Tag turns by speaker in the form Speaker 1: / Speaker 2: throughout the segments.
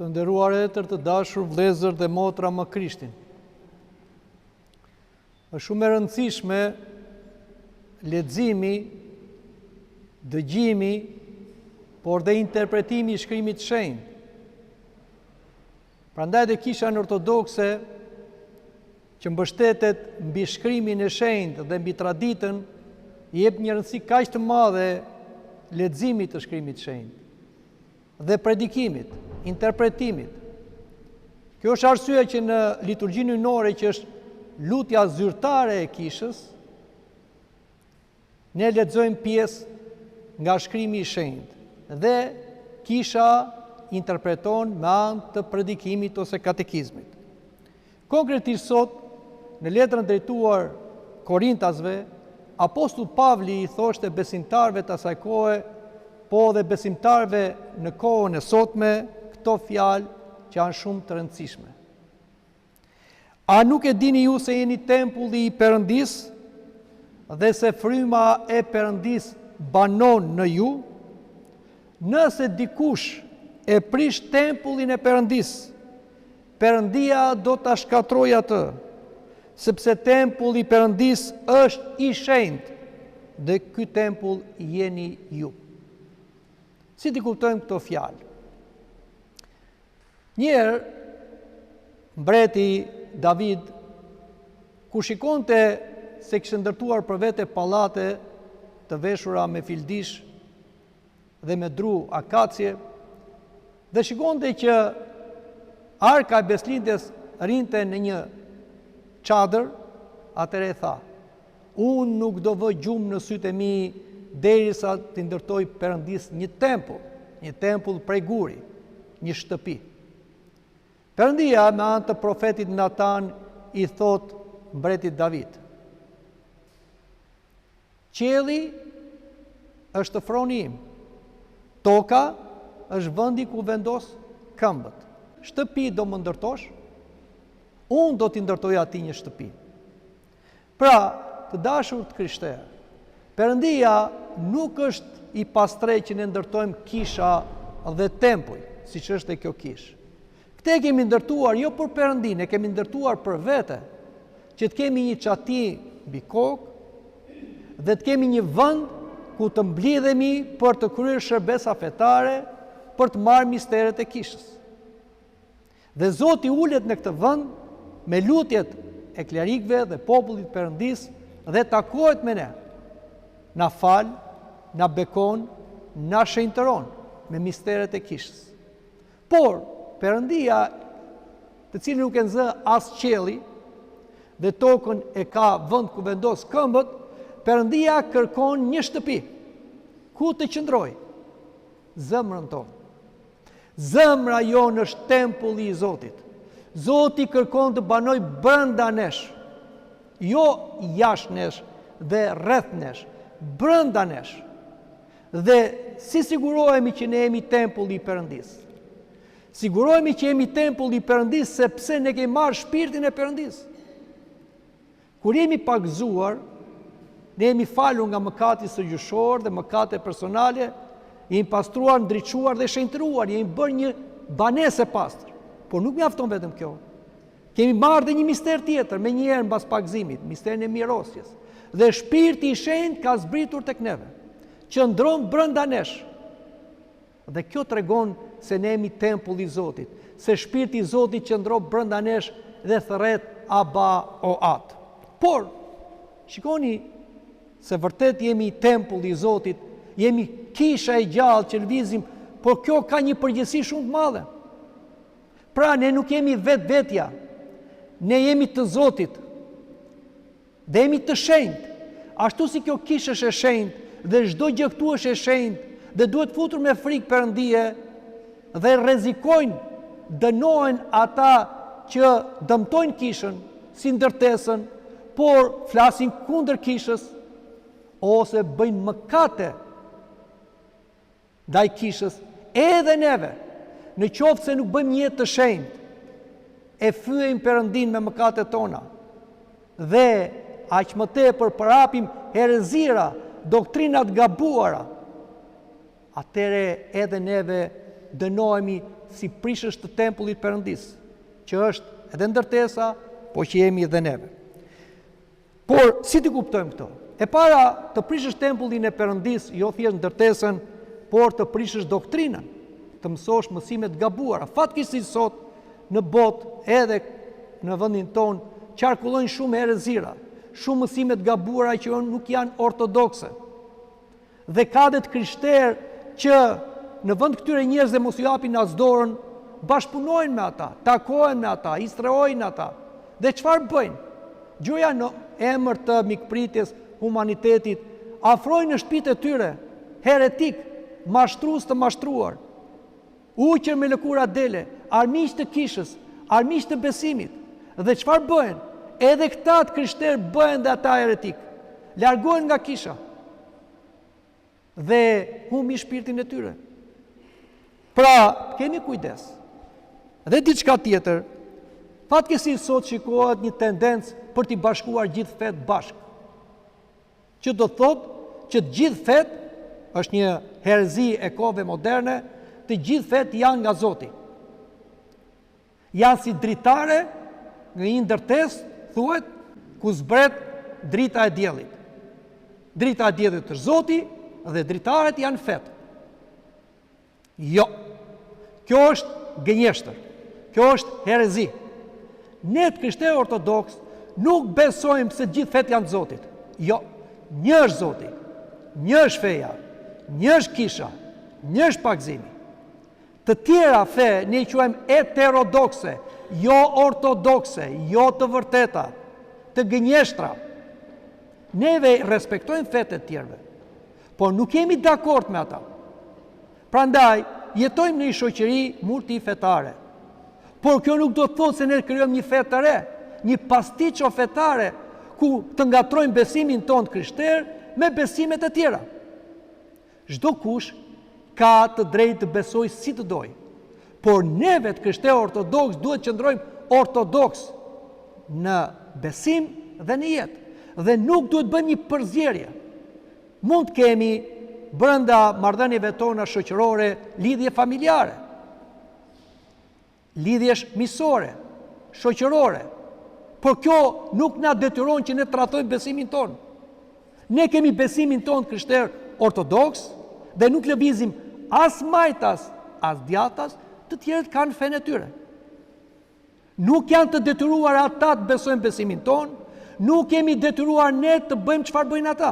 Speaker 1: Të nderuar etër, të dashur vëllezër dhe motra më Krishtin. Është shumë e rëndësishme leximi, dëgjimi, por dhe interpretimi i shkrimit të shenjtë. Prandaj dhe Kisha ortodokse që mbështetet mbi shkrimin e shenjtë dhe mbi traditën, i jep një rëndësi kaq të madhe leximit të shkrimit të shenjtë dhe predikimit, interpretimit. Kjo është arsyeja që në liturgjinë hyjnore, që është lutja zyrtare e Kishës, ne lexojmë pjesë nga shkrimi i shenjtë dhe Kisha interpreton me anë të predikimit ose katekizmit. Konkretisht sot, në letrën drejtuar Korintasve, Apostulli Pavli i thoshte besimtarëve të asaj kohe, po dhe besimtarëve në kohën e sotme, këto fjalë që janë shumë të rëndësishme. A nuk e dini ju se jeni tempulli i Perëndis dhe se fryma e Perëndis banon në ju? Nëse dikush e prish tempullin e Perëndis, Perëndia do ta shkatërrojë atë, sepse tempulli i Perëndis është i shenjtë dhe ky tempull jeni ju. Si t'i kuptojmë këto fjalë? Njëherë, mbreti David, kur shikonte se kishte ndërtuar për vete pallate të veshura me fildish dhe me dru akacie, dhe shikonte që arka e Beslindjes rinte në një çadër, atëherë tha: unë nuk do vë gjumë në sytë e mi derisa të ndërtoj Perëndis një tempull prej guri, një shtëpi. Perëndia me anë të profetit Natan i thot mbretit David: qielli është froni im, toka është vendi ku vendos këmbët. Shtëpi do më ndërtosh, unë do t'i ndërtoj ati një shtëpi. Pra, të dashur të krishterë, Perëndia nuk është i pastrej që ne ndërtojmë kisha dhe tempuj, siç është e kjo kishë. Këte kemi ndërtuar jo për Perëndinë, e kemi ndërtuar për vete, që të kemi një çati mbi kokë dhe të kemi një vend ku të mblidhemi për të kryer shërbesa fetare, për të marrë misteret e kishës. Dhe Zoti ulet në këtë vend me lutjet e klerikëve dhe popullit Perëndis dhe takohet me ne. Na fal, na bekon, na shenjtëron me misteret e kishës. Por Perëndia, të cilin nuk e nxë as qielli dhe tokën e ka vend ku vendos këmbët, Perëndia kërkon një shtëpi ku të qëndrojë, zemrën tonë. Zemra jonë është tempulli i Zotit. Zoti kërkon të banoj brenda nesh, jo jashtë nesh dhe rreth nesh, brenda nesh. Dhe si sigurohemi që ne jemi tempulli i Perëndis? Sigurohemi që jemi tempulli i Perëndis sepse ne kemi marrë shpirtin e Perëndis. Kur jemi pagëzuar, ne jemi falur nga mëkati së gjyqësor dhe mëkate personale, jemi pastruar, ndriçuar dhe shenjtëruar, jemi bërë një banesë e pastër. Por nuk mjafton vetëm kjo. Kemi marrë dhe një mister tjetër, me njëherë mbas pagëzimit, misterin e mirosjes. Dhe shpirti i shenjtë ka zbritur tek neve, qëndron brenda nesh. Dhe kjo tregon se ne jemi tempulli i Zotit, se shpirti i Zotit qëndron brenda nesh dhe thërret Aba o At. Por, shikoni se vërtet jemi tempulli i Zotit, jemi kisha e gjallë që lëvizim, por kjo ka një përgjegjësi shumë të madhe. Pra, ne nuk jemi vetvetja, ne jemi të Zotit, dhe jemi të shenjtë. Ashtu si kjo kishë është e shenjtë dhe çdo gjë këtu është e shenjtë dhe duhet futur me frikë Perëndie dhe rrezikojnë, dënohen ata që dëmtojnë kishën, si ndërtesën, por flasin kundër kishës ose bëjnë mëkate ndaj kishës, edhe neve, në qoftë se nuk bëjmë një jetë të shenjtë, e fyejmë Perëndin me mëkatet tona dhe aq më tepër përhapim herezira, doktrinat gabuara, atëre edhe neve dënohemi si prishës të tempullit Perëndis, që është edhe ndërtesa, po që jemi edhe neve. Por, si të kuptojmë këto? E para të prishësh tempullin e Perëndis, jo thjesht ndërtesën, por të prishësh doktrinën, të mësosh mësimet gabuara. Fatkeqësisht sot në botë edhe në vendin tonë qarkullojnë shumë herezira, shumë mësimet gabuara që nuk janë ortodokse. Dhe ka dhe të krishterë që në vend këtyre njerëzve mos ju japin as dorën, bashkëpunojnë me ata, takohen me ata, instruojnë ata. Dhe çfarë bëjnë? Gjoja në emër të mikpritjes humanitetit, afrojnë në shtëpitë e tyre heretik, mashtrues të mashtruar, uqër me lëkura dele, armiq të kishës, armiq të besimit. Dhe çfarë bëhen? Edhe këta të krishterë bëhen dhe ata heretik. Largohen nga kisha. Dhe humbi shpirtin e tyre. Pra, kemi kujdes. Dhe diçka tjetër, fatkeqësisht sot shikohet një tendencë për t'i bashkuar gjithë fetë bashkë. Që do të thotë që të gjithë fetë, është një herezi e kohëve moderne, të gjithë fetë janë nga Zoti. Janë si dritare në një ndërtesë, thuhet, ku zbret drita e diellit. Drita e diellit është Zoti dhe dritaret janë fetë. Jo. Kjo është gënjeshtër. Kjo është herezi. Ne të krishterë ortodoks nuk besojmë se gjithë fetë janë të Zotit. Jo. Një është Zoti, një është feja, një është kisha, një është pagëzimi. Të tjera fe ne i quajmë heterodokse, jo ortodokse, jo të vërteta, të gënjeshtra. Neve respektojmë fetë të tjerëve, por nuk jemi dakord me ata. Prandaj, jetojmë në një shoqëri multifetare. Por kjo nuk do të thotë se ne krijojmë një fetë të re, një pasticcio fetare, ku të ngatrojmë besimin tonë të krishterë me besimet e tjera. Çdo kush ka të drejtë të besojë si të dojë. Por neve të krishterë ortodoks duhet të qëndrojmë ortodoks në besim dhe në jetë. Dhe nuk duhet bëjmë një përzierje. Mund të kemi brenda marrëdhënieve tona shoqërore lidhje familjare, lidhje miqësore, shoqërore. Por kjo nuk na detyron që ne trajtojmë besimin tonë. Ne kemi besimin tonë krishterë ortodoks dhe nuk lëvizim as majtas, as djathtas, të tjerët kanë fenë e tyre. Nuk janë të detyruar ata të besojnë besimin tonë, nuk jemi detyruar ne të bëjmë çfarë bëjnë ata.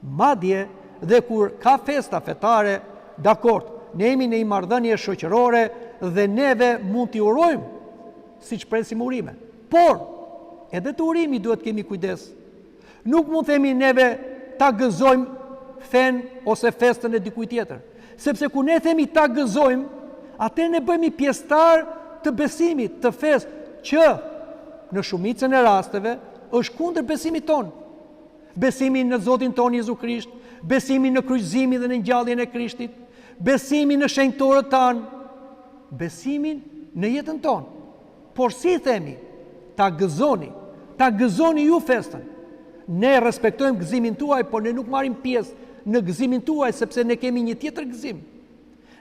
Speaker 1: Madje dhe kur ka festa fetare, dakord, ne jemi në një marrëdhënie shoqërore dhe neve mund t'i urojmë siç presim urime. Por, edhe të urimi duhet kemi kujdes. Nuk mund themi neve ta gëzojmë fenë ose festën e dikujt tjetër. Sepse kur ne themi ta gëzojmë, atëherë ne bëhemi pjesëtar të besimit, të festë që në shumicën e rasteve është kundër besimit tonë. Besimin në Zotin tonë Jezu Krisht, besimin në kryqëzimin dhe në ngjalljen e Krishtit, besimin në shenjtorët tanë, besimin në jetën tonë. Por si themi, ta gëzoni ju festën. Ne respektojmë gëzimin tuaj, por ne nuk marrim pjesë në gëzimin tuaj, sepse ne kemi një tjetër gëzim.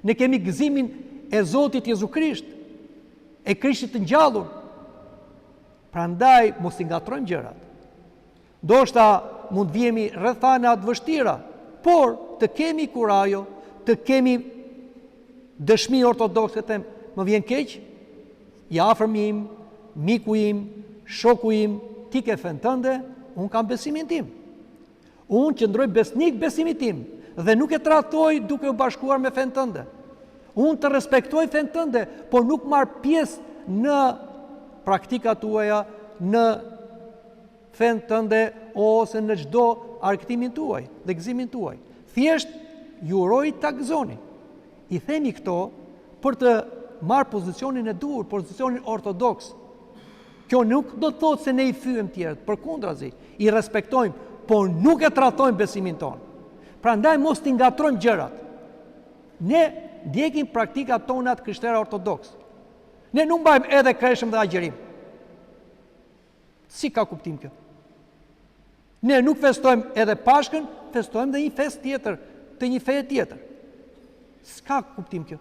Speaker 1: Ne kemi gëzimin e Zotit Jezu Krisht, e Krishtit të ngjallur. Prandaj mos i ngatrojmë gjërat. Ndoshta mund vjemi rrethana të vështira, por të kemi kurajo, të kemi dëshmi ortodokse, them, më vjen keq, i afërmi im, miku im, shoku im, ti ke fen tënde, unë kam besimin tim. Unë qëndroj besnik besimin tim dhe nuk e tradhtoj duke u bashkuar me fen tënde. Unë të respektoj fen tënde, por nuk marr pjesë në praktikat tuaja, në fen tënde ose në çdo arktimin tuaj dhe gëzimin tuaj. Thjesht ju uroj ta gëzoni. I themi këto për të marrë pozicionin e duhur, pozicionin ortodoks. Kjo nuk do të thotë se ne i fyem tjerët, përkundrazi, i respektojmë, por nuk e tradhtojmë besimin tonë. Prandaj mos t'i ngatrojmë gjërat. Ne ndjekim praktikat tona të krishterë ortodoks. Ne nuk mbajmë edhe kreshëm dhe agjerim. Si ka kuptim kjo? Ne nuk festojmë edhe Pashkën, festojmë dhe një fest tjetër, të një feje tjetër. S'ka kuptim kjo.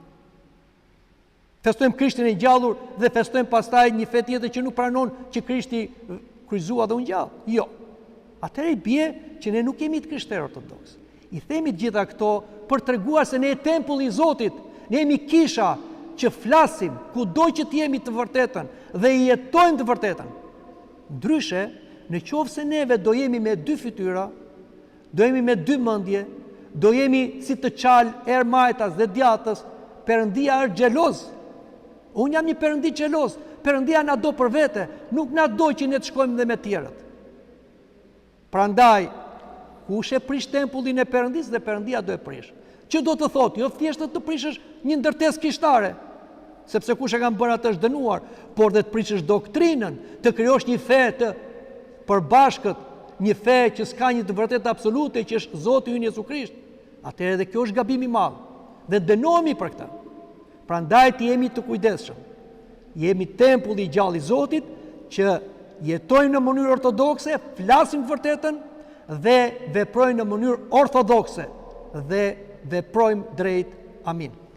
Speaker 1: Festojmë Krishtin e gjallur dhe festojmë pastaj një fe tjetër që nuk pranon që Krishti kryqëzua dhe u ngjall. Jo. Atëherë i bie që ne nuk jemi të krishterë ortodoks. I themi të gjitha këto për treguar se ne e tempulli i Zotit, ne jemi kisha që flasim kudo që të jemi të vërtetën dhe i jetojmë të vërtetën. Ndryshe, në qoftë se neve do jemi me dy fytyra, do jemi me dy mendje, do jemi si të qalë ermajtas dhe djatës, Perëndia është xheloz. Unë jam një Perëndi xheloz. Perëndia na do për vete, nuk na do që ne të shkojmë dhe me tjerët. Prandaj, kush e prish tempullin e Perëndisë dhe Perëndia do e prish. Që do të thotë, jo thjesht të prishësh një ndërtesë kishtare, sepse kush e ka bërë atë është dënuar, por dhe të prishësh doktrinën, të krijosh një fe të përbashkët, një fe që s'ka një të vërtetë absolute, që është Zoti ynë Jezu Krisht. Atëherë edhe kjo është gabim i madh. Dhe dënohemi për këtë. Prandaj të jemi të kujdesshëm. Jemi tempulli i gjallë i Zotit që jetojmë në mënyrë ortodokse, flasim të vërtetën dhe veprojmë në mënyrë ortodokse dhe veprojmë drejt. Amin.